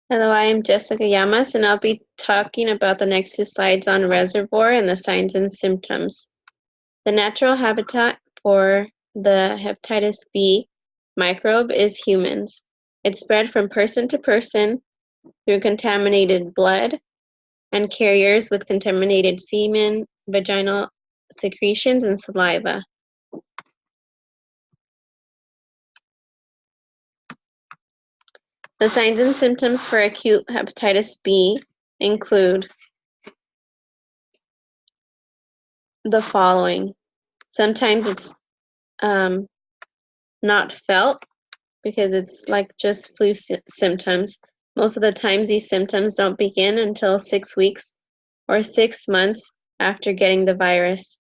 Hello, I am Jessica Llamas, and I'll be talking about the next two slides on reservoir and the signs and symptoms. The natural habitat for the hepatitis B microbe is humans. It's spread from person to person through contaminated blood and carriers with contaminated semen, vaginal secretions, and saliva. The signs and symptoms for acute hepatitis B include the following. Sometimes it's not felt because it's like just flu symptoms. Most of the times these symptoms don't begin until 6 weeks or 6 months after getting the virus.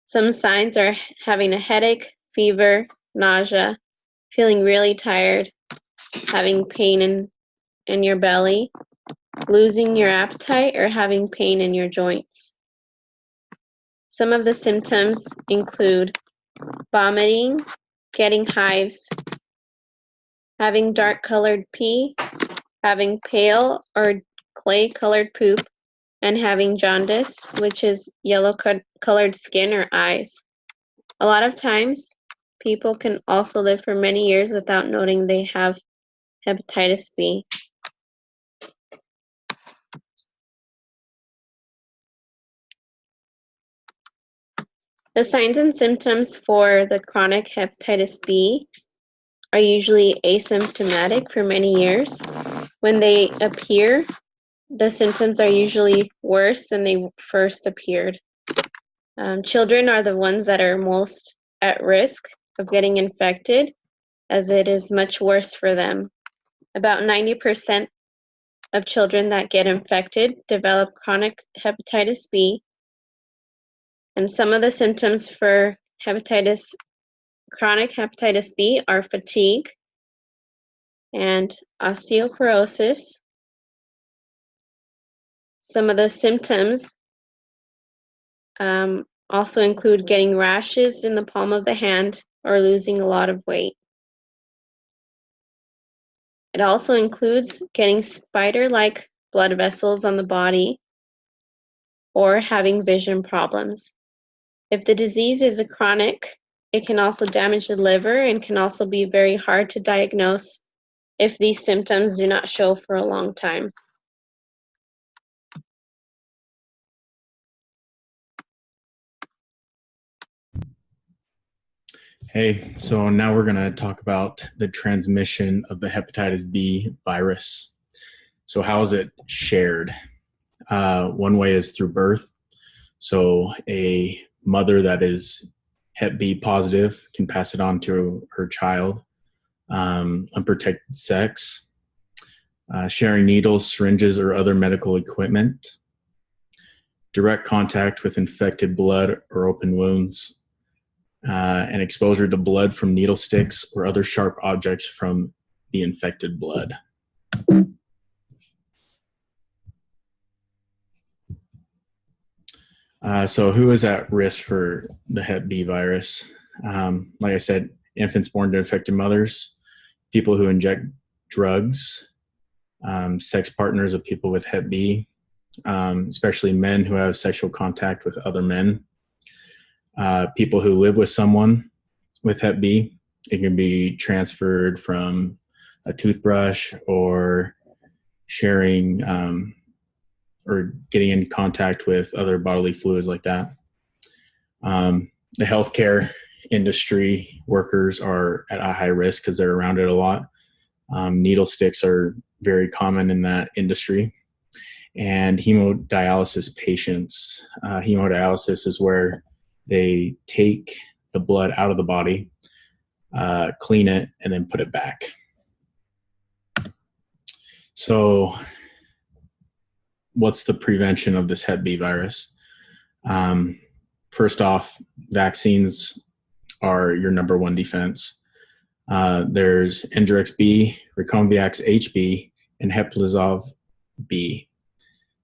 Some signs are having a headache, fever, nausea, feeling really tired, having pain in your belly, losing your appetite, or having pain in your joints. Some of the symptoms include vomiting, getting hives, having dark-colored pee, having pale or clay-colored poop, and having jaundice, which is yellow-colored skin or eyes. A lot of times, people can also live for many years without noting they have hepatitis B. The signs and symptoms for the chronic hepatitis B are usually asymptomatic for many years. When they appear, the symptoms are usually worse than they first appeared. Children are the ones that are most at risk of getting infected, as it is much worse for them. About 90% of children that get infected develop chronic hepatitis B, and some of the symptoms for chronic hepatitis B are fatigue and osteoporosis. Some of the symptoms also include getting rashes in the palm of the hand or losing a lot of weight. It also includes getting spider-like blood vessels on the body or having vision problems. If the disease is a chronic, it can also damage the liver and can also be very hard to diagnose if these symptoms do not show for a long time. Hey, so now we're going to talk about the transmission of the hepatitis B virus. So, how is it shared? One way is through birth. So, a mother that is Hep B positive can pass it on to her child. Unprotected sex, sharing needles, syringes, or other medical equipment, direct contact with infected blood or open wounds, and exposure to blood from needle sticks or other sharp objects from the infected blood. So who is at risk for the Hep B virus? Like I said, infants born to infected mothers, people who inject drugs, sex partners of people with Hep B, especially men who have sexual contact with other men, people who live with someone with Hep B. It can be transferred from a toothbrush or sharing or getting in contact with other bodily fluids like that. The healthcare industry workers are at a high risk because they're around it a lot. Needle sticks are very common in that industry. And hemodialysis patients. Hemodialysis is where they take the blood out of the body, clean it, and then put it back. So what's the prevention of this Hep B virus? First off, vaccines are your number one defense. There's Engerix B, Riconviax HB, and Heplizov B.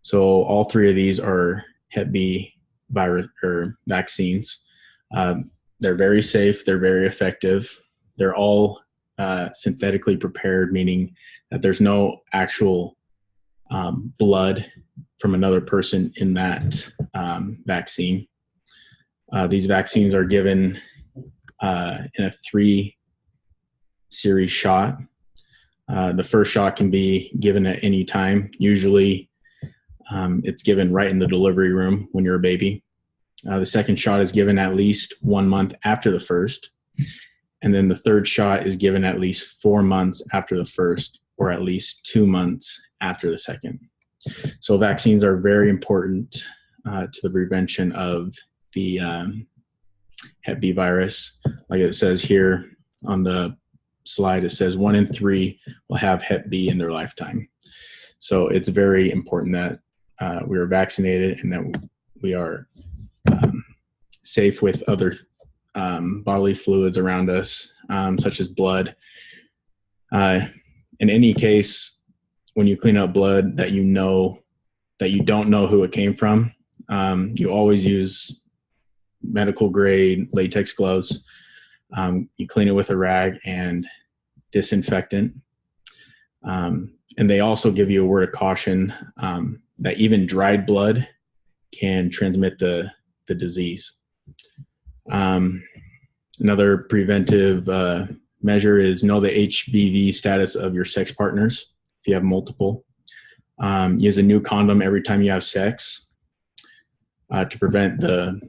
So all three of these are Hep B virus or vaccines. They're very safe. They're very effective. They're all synthetically prepared, meaning that there's no actual blood from another person in that vaccine. These vaccines are given in a 3-series shot. The first shot can be given at any time. Usually it's given right in the delivery room when you're a baby. The second shot is given at least 1 month after the first. And then the third shot is given at least 4 months after the first, or at least 2 months after the second. So vaccines are very important to the prevention of the Hep B virus. Like it says here on the slide, it says 1 in 3 will have Hep B in their lifetime. So it's very important that we are vaccinated and that we are safe with other bodily fluids around us, such as blood. In any case, when you clean up blood that you don't know who it came from, you always use medical grade latex gloves. You clean it with a rag and disinfectant. And they also give you a word of caution that even dried blood can transmit the disease. Another preventive measure is know the HBV status of your sex partners if you have multiple. Use a new condom every time you have sex to prevent the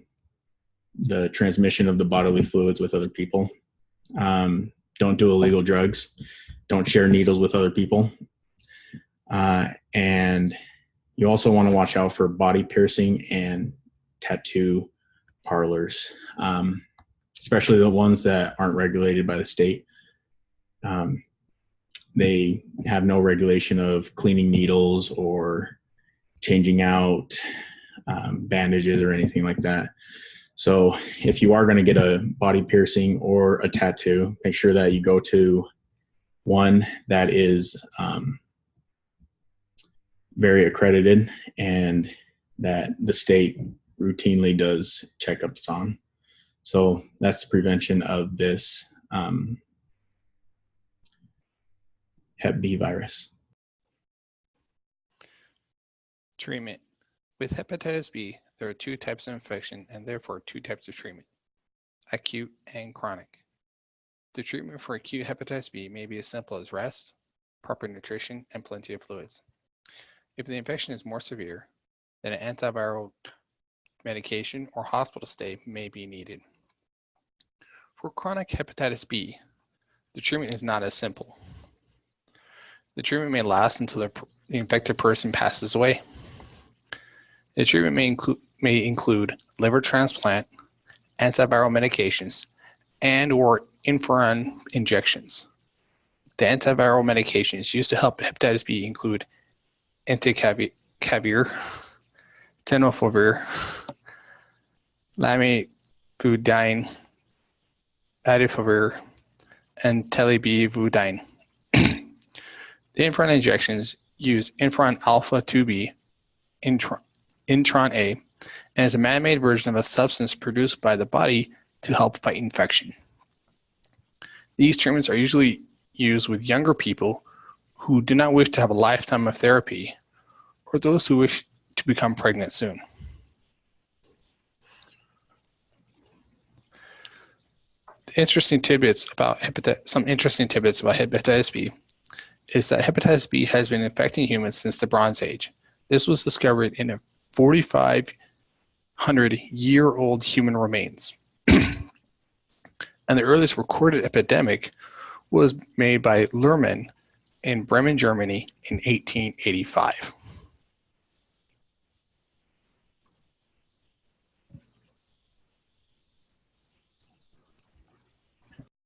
transmission of the bodily fluids with other people. Don't do illegal drugs. Don't share needles with other people. And you also want to watch out for body piercing and tattoo parlors, especially the ones that aren't regulated by the state. They have no regulation of cleaning needles or changing out bandages or anything like that. So if you are going to get a body piercing or a tattoo, make sure that you go to one that is very accredited and that the state routinely does checkups on. So that's the prevention of this Hep B virus. Treatment. With hepatitis B, there are 2 types of infection and therefore 2 types of treatment, acute and chronic. The treatment for acute hepatitis B may be as simple as rest, proper nutrition, and plenty of fluids. If the infection is more severe, then an antiviral medication or hospital stay may be needed. For chronic hepatitis B, the treatment is not as simple. The treatment may last until the infected person passes away. The treatment may include liver transplant, antiviral medications, and or interferon injections. The antiviral medications used to help hepatitis B include entecavir, tenofovir, lamivudine, adifovir, and telibuvudine. The interferon injections use interferon alpha 2b, intron A, and is a man-made version of a substance produced by the body to help fight infection. These treatments are usually used with younger people who do not wish to have a lifetime of therapy, or those who wish to become pregnant soon. Some interesting tidbits about hepatitis B is that hepatitis B has been infecting humans since the Bronze Age. This was discovered in a 4,500-year-old human remains. And the earliest recorded epidemic was made by Lerman in Bremen, Germany in 1885.